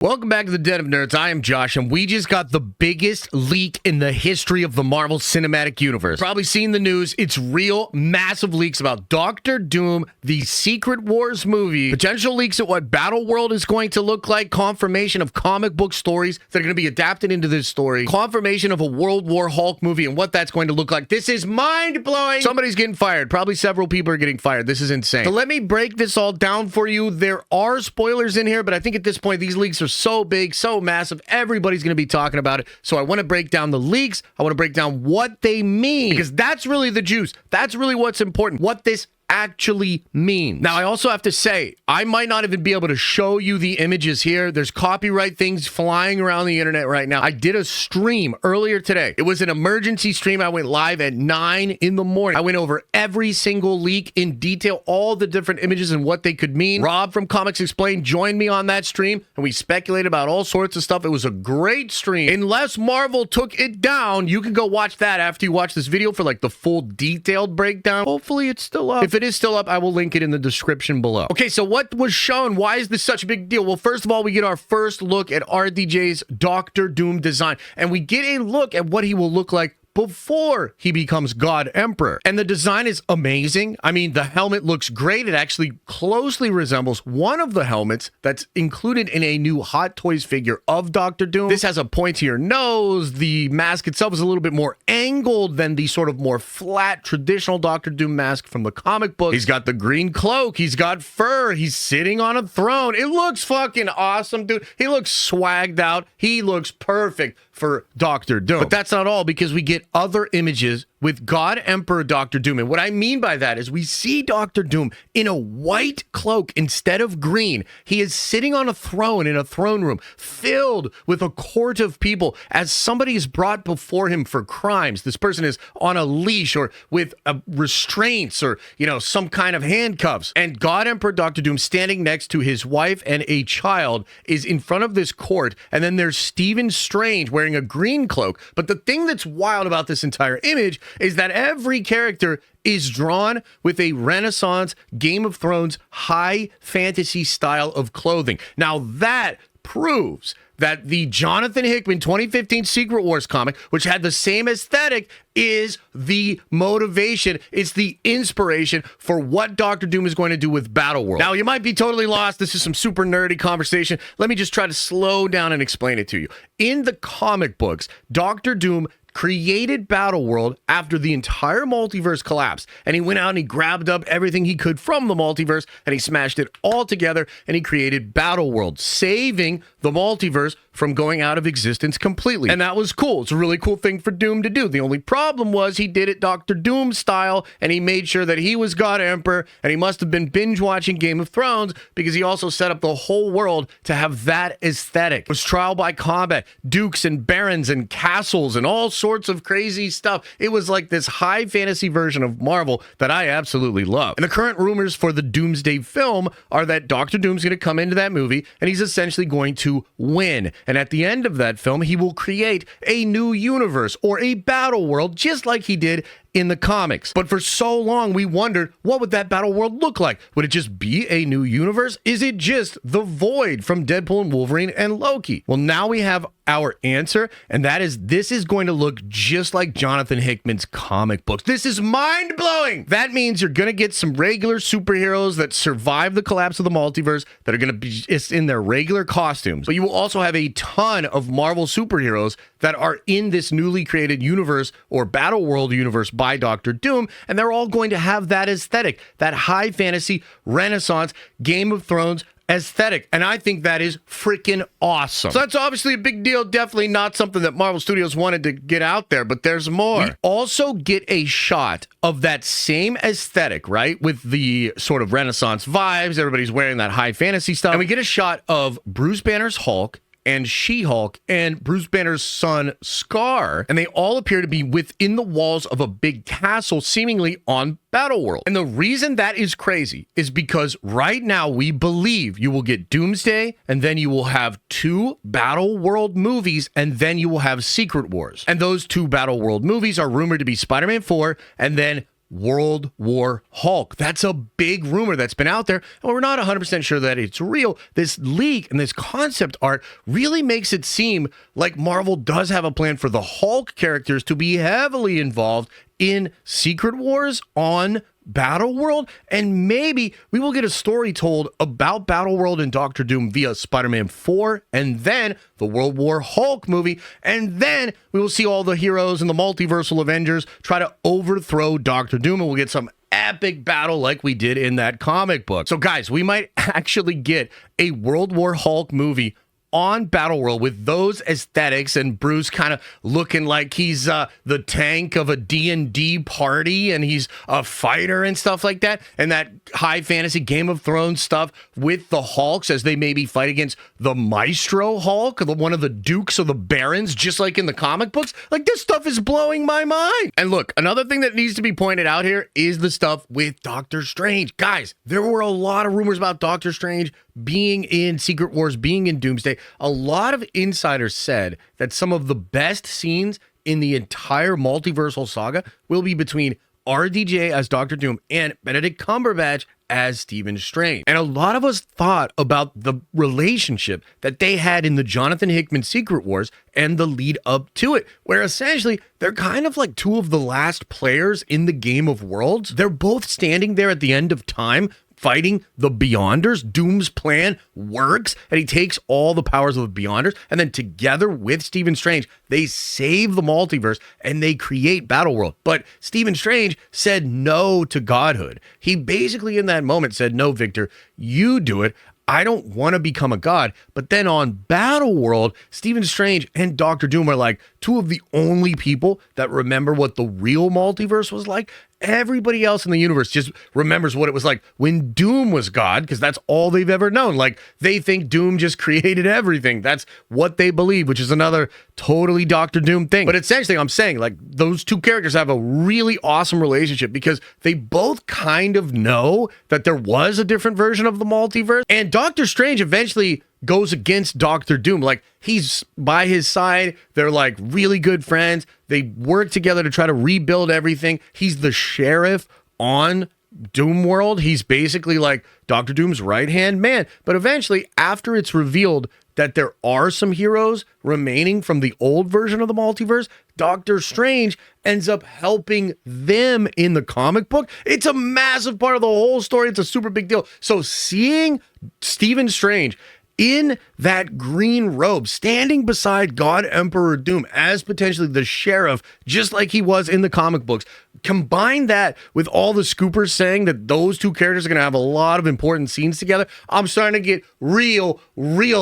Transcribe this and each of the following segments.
Welcome back to the Den of Nerds. I am Josh, and we just got the biggest leak in the history of the Marvel Cinematic Universe. Probably seen the news. It's real, massive leaks about Doctor Doom, the Secret Wars movie, potential leaks at what Battleworld is going to look like, confirmation of comic book stories that are going to be adapted into this story, confirmation of a World War Hulk movie and what that's going to look like. This is mind-blowing. Somebody's getting fired. Probably several people are getting fired. This is insane. So let me break this all down for you. There are spoilers in here, but I think at this point, these leaks are so big, so massive, everybody's going to be talking about it. So I want to break down the leaks. I want to break down what they mean, because that's really the juice. That's really what's important, what this actually means. Now, I also have to say, I might not even be able to show you the images here. There's copyright things flying around the internet right now. I did a stream earlier today. It was an emergency stream. I went live at 9 in the morning. I went over every single leak in detail, all the different images and what they could mean. Rob from Comics Explained joined me on that stream, and we speculated about all sorts of stuff. It was a great stream. Unless Marvel took it down, you can go watch that after you watch this video for like the full detailed breakdown. Hopefully it's still up. If it is still up, I will link it in the description below. Okay, so what was shown? Why is this such a big deal? Well, first of all, we get our first look at RDJ's Doctor Doom design, and we get a look at what he will look like before he becomes God Emperor. And the design is amazing. I mean, the helmet looks great. It actually closely resembles one of the helmets that's included in a new Hot Toys figure of Doctor Doom. This has a pointier nose. The mask itself is a little bit more angled than the sort of more flat, traditional Doctor Doom mask from the comic book. He's got the green cloak. He's got fur. He's sitting on a throne. It looks fucking awesome, dude. He looks swagged out. He looks perfect for Doctor Doom. But that's not all, because we get other images with God Emperor Doctor Doom. And what I mean by that is we see Doctor Doom in a white cloak instead of green. He is sitting on a throne in a throne room filled with a court of people as somebody is brought before him for crimes. This person is on a leash or with restraints or, some kind of handcuffs. And God Emperor Doctor Doom, standing next to his wife and a child, is in front of this court. And then there's Stephen Strange wearing a green cloak. But the thing that's wild about this entire image is that every character is drawn with a Renaissance Game of Thrones high fantasy style of clothing. Now that proves that the Jonathan Hickman 2015 Secret Wars comic, which had the same aesthetic, is the motivation. It's the inspiration for what Doctor Doom is going to do with Battleworld. Now, you might be totally lost. This is some super nerdy conversation. Let me just try to slow down and explain it to you. In the comic books, Doctor Doom created Battleworld after the entire multiverse collapsed, and he went out and he grabbed up everything he could from the multiverse and he smashed it all together and he created Battleworld, saving the multiverse from going out of existence completely. And that was cool. It's a really cool thing for Doom to do. The only problem was he did it Doctor Doom style, and he made sure that he was God Emperor, and he must have been binge watching Game of Thrones because he also set up the whole world to have that aesthetic. It was trial by combat, dukes and barons and castles and all sorts of crazy stuff. It was like this high fantasy version of Marvel that I absolutely love. And the current rumors for the Doomsday film are that Doctor Doom's going to come into that movie and he's essentially going to win. And at the end of that film, he will create a new universe or a battle world, just like he did in the comics. But for so long, we wondered, what would that battle world look like? Would it just be a new universe? Is it just the Void from Deadpool and Wolverine and Loki? Well, now we have our answer, and that is, this is going to look just like Jonathan Hickman's comic books. This is mind-blowing! That means you're going to get some regular superheroes that survive the collapse of the multiverse that are going to be in their regular costumes. But you will also have a ton of Marvel superheroes that are in this newly created universe or Battle World universe by Doctor Doom, and they're all going to have that aesthetic, that high fantasy, Renaissance, Game of Thrones aesthetic, and I think that is freaking awesome. So that's obviously a big deal, definitely not something that Marvel Studios wanted to get out there, but there's more. We also get a shot of that same aesthetic, right, with the sort of Renaissance vibes, everybody's wearing that high fantasy stuff, and we get a shot of Bruce Banner's Hulk and She-Hulk and Bruce Banner's son Scar, and they all appear to be within the walls of a big castle, seemingly on Battleworld. And the reason that is crazy is because right now we believe you will get Doomsday, and then you will have 2 Battleworld movies, and then you will have Secret Wars. And those 2 Battleworld movies are rumored to be Spider-Man 4 and then World War Hulk. That's a big rumor that's been out there, and we're not 100% sure that it's real. This leak and this concept art really makes it seem like Marvel does have a plan for the Hulk characters to be heavily involved in Secret Wars on Battleworld, and maybe we will get a story told about Battleworld and Doctor Doom via Spider-Man 4, and then the World War Hulk movie, and then we will see all the heroes and the multiversal Avengers try to overthrow Doctor Doom, and we'll get some epic battle like we did in that comic book. So guys, we might actually get a World War Hulk movie on Battleworld with those aesthetics, and Bruce kind of looking like he's the tank of a D&D party, and he's a fighter and stuff like that, and that high fantasy Game of Thrones stuff with the Hulks as they maybe fight against the Maestro Hulk, one of the Dukes or the Barons, just like in the comic books. Like, this stuff is blowing my mind. And look, another thing that needs to be pointed out here is the stuff with Doctor Strange. Guys, there were a lot of rumors about Doctor Strange being in Secret Wars, being in Doomsday. A lot of insiders said that some of the best scenes in the entire multiversal saga will be between RDJ as Doctor Doom and Benedict Cumberbatch as Stephen Strange. And a lot of us thought about the relationship that they had in the Jonathan Hickman Secret Wars and the lead up to it, where essentially they're kind of like two of the last players in the Game of Worlds. They're both standing there at the end of time fighting the Beyonders. Doom's plan works, and he takes all the powers of the Beyonders, and then together with Stephen Strange, they save the multiverse, and they create Battleworld. But Stephen Strange said no to godhood. He basically in that moment said, no, Victor, you do it. I don't want to become a god. But then on Battleworld, Stephen Strange and Doctor Doom are like two of the only people that remember what the real multiverse was like. Everybody else in the universe just remembers what it was like when Doom was God, because that's all they've ever known. Like, they think Doom just created everything. That's what they believe, which is another totally Doctor Doom thing. But essentially, I'm saying, like, those two characters have a really awesome relationship because they both kind of know that there was a different version of the multiverse. And Doctor Strange eventually goes against Doctor Doom. Like, he's by his side. They're like really good friends. They work together to try to rebuild everything. He's the sheriff on Doom World. He's basically like Doctor Doom's right-hand man. But eventually, after it's revealed that there are some heroes remaining from the old version of the multiverse, Doctor Strange ends up helping them in the comic book. It's a massive part of the whole story. It's a super big deal. So seeing Stephen Strange in that green robe, standing beside God Emperor Doom as potentially the sheriff, just like he was in the comic books. Combine that with all the scoopers saying that those two characters are going to have a lot of important scenes together. I'm starting to get real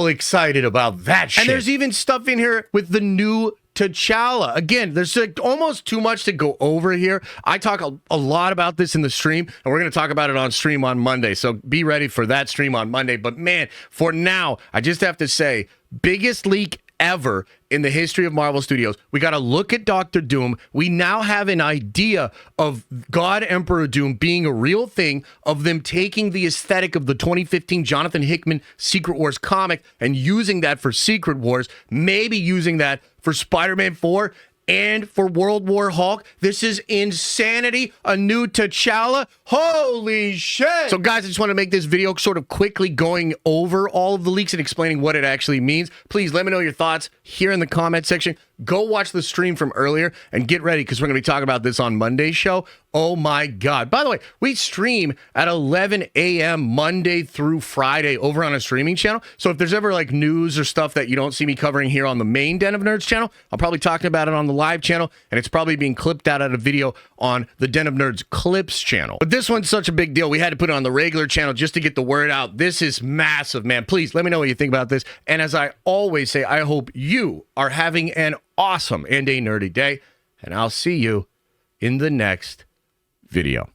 excited about that shit. And there's even stuff in here with the new T'Challa. Again, there's like almost too much to go over here. I talk a lot about this in the stream, and we're going to talk about it on stream on Monday. So be ready for that stream on Monday. But man, for now, I just have to say, biggest leak ever in the history of Marvel Studios. We got to look at Doctor Doom. We now have an idea of God Emperor Doom being a real thing, of them taking the aesthetic of the 2015 Jonathan Hickman Secret Wars comic and using that for Secret Wars, maybe using that for Spider-Man 4 and for World War Hulk. This is insanity. A new T'Challa. Holy shit. So guys, I just want to make this video sort of quickly going over all of the leaks and explaining what it actually means. Please let me know your thoughts here in the comment section. Go watch the stream from earlier and get ready because we're going to be talking about this on Monday's show. Oh my God. By the way, we stream at 11 a.m. Monday through Friday over on a streaming channel. So if there's ever like news or stuff that you don't see me covering here on the main Den of Nerds channel, I'm probably talking about it on the live channel, and it's probably being clipped out of a video on the Den of Nerds Clips channel. But this one's such a big deal. We had to put it on the regular channel just to get the word out. This is massive, man. Please let me know what you think about this. And as I always say, I hope you are having an awesome and a nerdy day, and I'll see you in the next video.